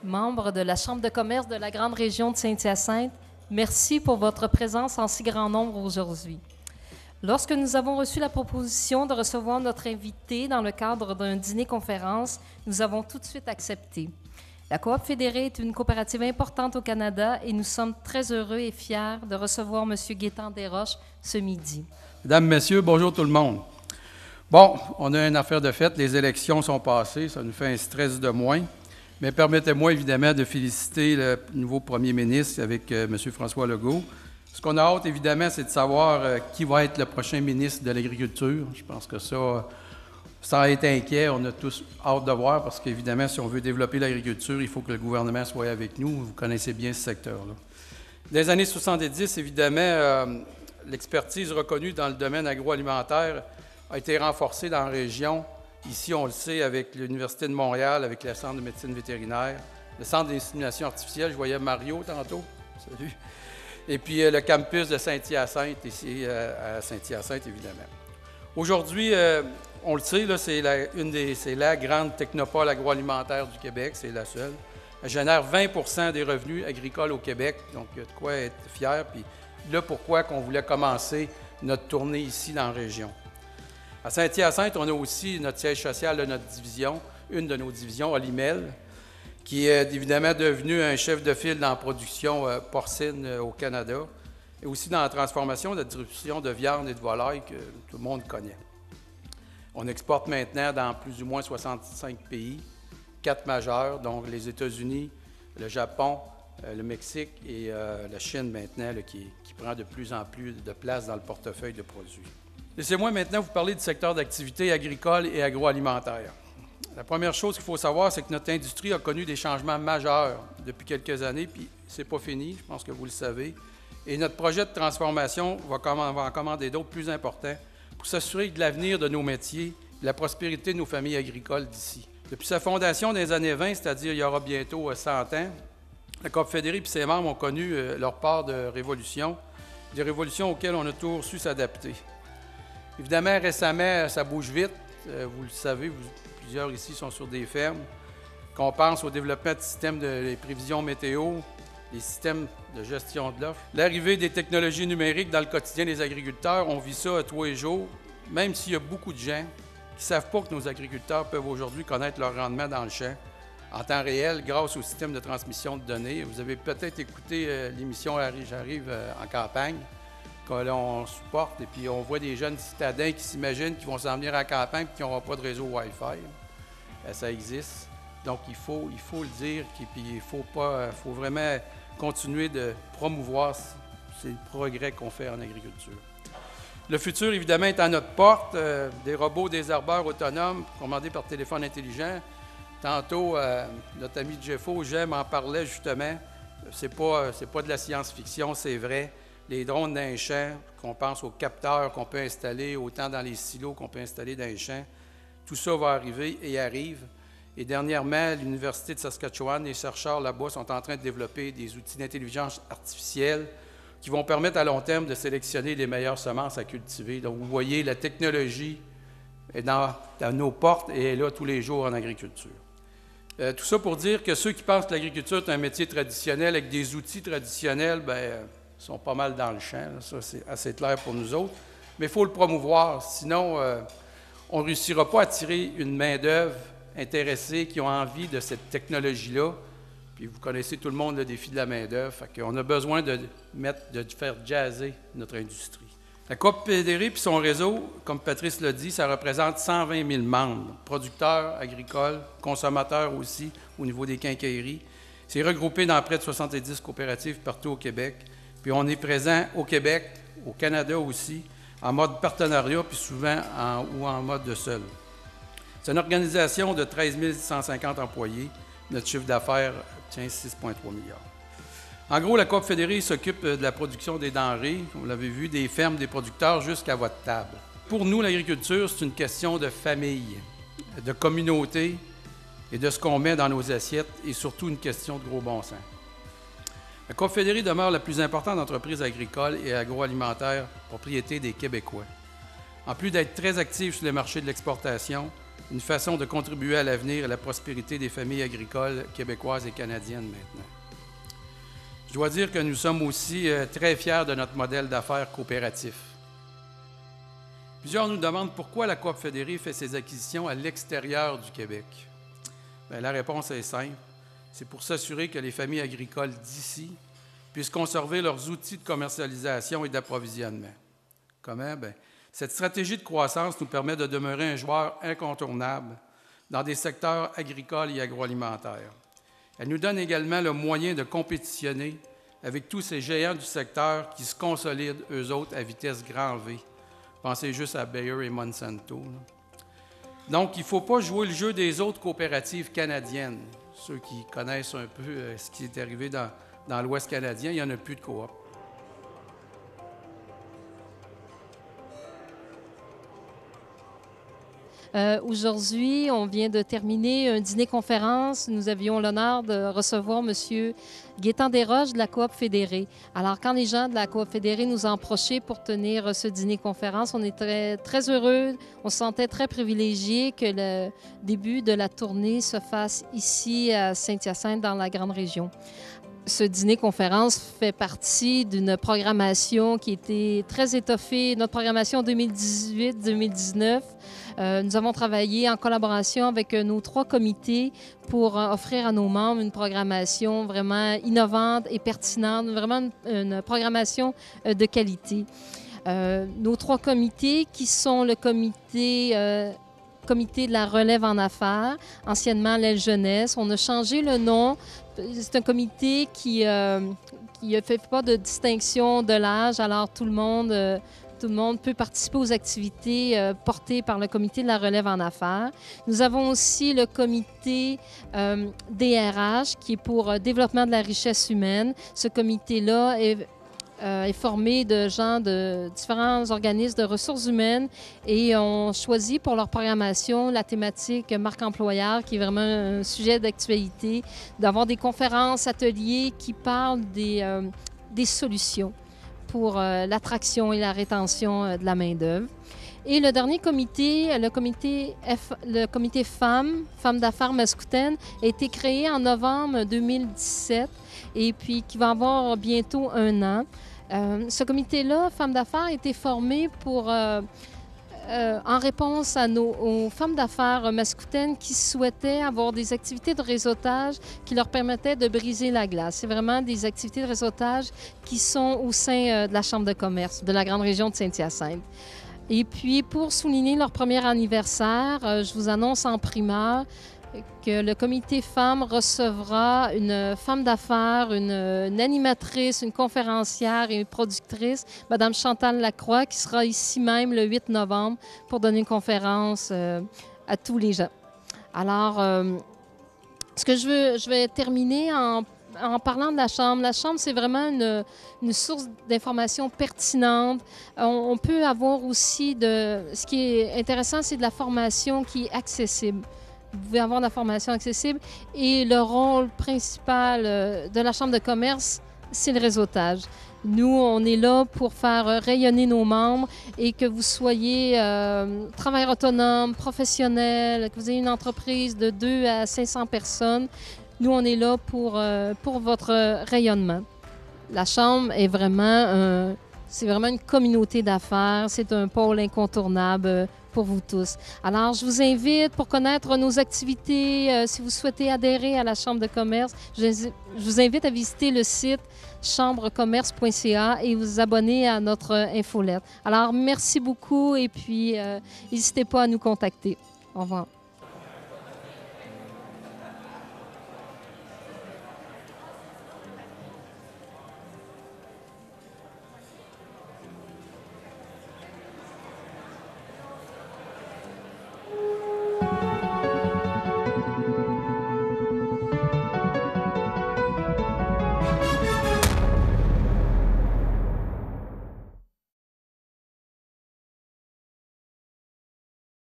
membres de la Chambre de commerce de la Grande Région de Saint-Hyacinthe, merci pour votre présence en si grand nombre aujourd'hui. Lorsque nous avons reçu la proposition de recevoir notre invité dans le cadre d'un dîner-conférence, nous avons tout de suite accepté. La Coop Fédérée est une coopérative importante au Canada et nous sommes très heureux et fiers de recevoir M. Gaétan Desroches ce midi. Mesdames, Messieurs, bonjour tout le monde. Bon, on a une affaire de fait, les élections sont passées, ça nous fait un stress de moins. Mais permettez-moi évidemment de féliciter le nouveau premier ministre avec M. François Legault. Ce qu'on a hâte évidemment, c'est de savoir qui va être le prochain ministre de l'Agriculture. Je pense que ça, sans être inquiet, on a tous hâte de voir parce qu'évidemment, si on veut développer l'agriculture, il faut que le gouvernement soit avec nous. Vous connaissez bien ce secteur-là. Dans les années 70, évidemment, l'expertise reconnue dans le domaine agroalimentaire a été renforcée dans la région. Ici, on le sait, avec l'Université de Montréal, avec le Centre de médecine vétérinaire, le Centre d'insémination artificielle, je voyais Mario tantôt, salut, et puis le campus de Saint-Hyacinthe, ici à Saint-Hyacinthe, évidemment. Aujourd'hui, on le sait, là, c'est la grande technopole agroalimentaire du Québec, c'est la seule. Elle génère 20 des revenus agricoles au Québec, donc il y a de quoi être fier. Puis là, pourquoi qu'on voulait commencer notre tournée ici dans la région. À Saint-Hyacinthe, on a aussi notre siège social de notre division, une de nos divisions, Olimel, qui est évidemment devenu un chef de file dans la production porcine au Canada et aussi dans la transformation de la distribution de viande et de volaille que tout le monde connaît. On exporte maintenant dans plus ou moins 65 pays, 4 majeurs, donc les États-Unis, le Japon, le Mexique et la Chine maintenant, là, qui prend de plus en plus de place dans le portefeuille de produits. Laissez-moi maintenant vous parler du secteur d'activité agricole et agroalimentaire. La première chose qu'il faut savoir, c'est que notre industrie a connu des changements majeurs depuis quelques années, puis c'est pas fini, je pense que vous le savez. Et notre projet de transformation va en commander d'autres plus importants pour s'assurer de l'avenir de nos métiers, de la prospérité de nos familles agricoles d'ici. Depuis sa fondation dans les années 20, c'est-à-dire il y aura bientôt 100 ans, la Coop Fédérée et ses membres ont connu leur part de révolution, des révolutions auxquelles on a toujours su s'adapter. Évidemment, récemment, ça bouge vite. Vous le savez, plusieurs ici sont sur des fermes. Qu'on pense au développement de systèmes de prévision météo, des systèmes de gestion de l'offre. L'arrivée des technologies numériques dans le quotidien des agriculteurs, on vit ça tous les jours, même s'il y a beaucoup de gens qui ne savent pas que nos agriculteurs peuvent aujourd'hui connaître leur rendement dans le champ en temps réel grâce au système de transmission de données. Vous avez peut-être écouté l'émission J'arrive en campagne, que l'on supporte, et puis on voit des jeunes citadins qui s'imaginent qu'ils vont s'en venir à la campagne et qui n'auront pas de réseau Wi-Fi. Ça existe. Donc, il faut le dire, puis il faut vraiment continuer de promouvoir ces progrès qu'on fait en agriculture. Le futur, évidemment, est à notre porte. Des robots désherbeurs autonomes commandés par téléphone intelligent. Tantôt, notre ami Jeffo, m'en parlait justement. C'est pas de la science-fiction, c'est vrai. Les drones dans les champs, qu'on pense aux capteurs qu'on peut installer, autant dans les silos qu'on peut installer dans les champs, tout ça va arriver et arrive. Et dernièrement, l'Université de Saskatchewan, les chercheurs là-bas sont en train de développer des outils d'intelligence artificielle qui vont permettre à long terme de sélectionner les meilleures semences à cultiver. Donc, vous voyez, la technologie est dans nos portes et est là tous les jours en agriculture. Tout ça pour dire que ceux qui pensent que l'agriculture est un métier traditionnel avec des outils traditionnels, sont pas mal dans le champ. Là. Ça, c'est assez clair pour nous autres. Mais il faut le promouvoir, sinon on ne réussira pas à attirer une main-d'œuvre intéressée qui ont envie de cette technologie-là. Puis vous connaissez tout le monde le défi de la main-d'œuvre. On a besoin de faire jazzer notre industrie. La Coop Fédérée et son réseau, comme Patrice l'a dit, ça représente 120 000 membres, producteurs agricoles, consommateurs aussi, au niveau des quincailleries. C'est regroupé dans près de 70 coopératives partout au Québec. Puis on est présent au Québec, au Canada aussi, en mode partenariat, puis souvent en mode de seul. C'est une organisation de 13 150 employés. Notre chiffre d'affaires tient 6,3 milliards. En gros, la Coop Fédérée s'occupe de la production des denrées, vous l'avez vu, des fermes, des producteurs jusqu'à votre table. Pour nous, l'agriculture, c'est une question de famille, de communauté et de ce qu'on met dans nos assiettes et surtout une question de gros bon sens. La Coop Fédérée demeure la plus importante entreprise agricole et agroalimentaire propriété des Québécois. En plus d'être très active sur le marché de l'exportation, une façon de contribuer à l'avenir et à la prospérité des familles agricoles québécoises et canadiennes maintenant. Je dois dire que nous sommes aussi très fiers de notre modèle d'affaires coopératif. Plusieurs nous demandent pourquoi la Coop Fédérée fait ses acquisitions à l'extérieur du Québec. Bien, la réponse est simple. C'est pour s'assurer que les familles agricoles d'ici puissent conserver leurs outils de commercialisation et d'approvisionnement. Comment? Bien, cette stratégie de croissance nous permet de demeurer un joueur incontournable dans des secteurs agricoles et agroalimentaires. Elle nous donne également le moyen de compétitionner avec tous ces géants du secteur qui se consolident, eux autres, à vitesse grand V. Pensez juste à Bayer et Monsanto. Donc, il ne faut pas jouer le jeu des autres coopératives canadiennes. Ceux qui connaissent un peu ce qui est arrivé dans l'Ouest canadien, il n'y en a plus de coop. Aujourd'hui, on vient de terminer un dîner-conférence. Nous avions l'honneur de recevoir M. Gaétan Desroches de la Coop Fédérée. Alors, quand les gens de la Coop Fédérée nous ont approchés pour tenir ce dîner-conférence, on est très, très heureux. On se sentait très privilégiés que le début de la tournée se fasse ici à Saint-Hyacinthe, dans la grande région. Ce dîner-conférence fait partie d'une programmation qui était très étoffée, notre programmation 2018-2019. Nous avons travaillé en collaboration avec nos 3 comités pour offrir à nos membres une programmation vraiment innovante et pertinente, vraiment une programmation de qualité. Nos 3 comités qui sont le comité de la relève en affaires, anciennement l'aile jeunesse. On a changé le nom. C'est un comité qui ne fait pas de distinction de l'âge, alors tout le monde peut participer aux activités portées par le comité de la relève en affaires. Nous avons aussi le comité DRH qui est pour développement de la richesse humaine. Ce comité-là est formé de gens de différents organismes de ressources humaines et ont choisi pour leur programmation la thématique marque employeur, qui est vraiment un sujet d'actualité, d'avoir des conférences, ateliers qui parlent des solutions pour l'attraction et la rétention de la main-d'œuvre. Et le dernier comité, le comité femmes d'affaires mascoutaines, a été créé en novembre 2017 et puis qui va avoir bientôt 1 an. Ce comité-là, femmes d'affaires, a été formé en réponse aux femmes d'affaires mascoutaines qui souhaitaient avoir des activités de réseautage qui leur permettaient de briser la glace. C'est vraiment des activités de réseautage qui sont au sein de la Chambre de commerce de la grande région de Saint-Hyacinthe. Et puis, pour souligner leur premier anniversaire, je vous annonce en primeur que le comité femmes recevra une femme d'affaires, une animatrice, une conférencière et une productrice, Mme Chantal Lacroix, qui sera ici même le 8 novembre pour donner une conférence à tous les gens. Alors, je vais terminer en parlant de la Chambre. La Chambre, c'est vraiment une source d'informations pertinente. On peut avoir aussi ce qui est intéressant, c'est de la formation qui est accessible. Vous pouvez avoir de la formation accessible et le rôle principal de la Chambre de commerce, c'est le réseautage. Nous, on est là pour faire rayonner nos membres et que vous soyez travailleur autonome, professionnel, que vous ayez une entreprise de 2 à 500 personnes. Nous, on est là pour votre rayonnement. La Chambre est vraiment, c'est vraiment une communauté d'affaires. C'est un pôle incontournable pour vous tous. Alors, je vous invite pour connaître nos activités, si vous souhaitez adhérer à la Chambre de commerce, je vous invite à visiter le site chambrecommerce.ca et vous abonner à notre infolette. Alors, merci beaucoup et puis n'hésitez pas à nous contacter. Au revoir.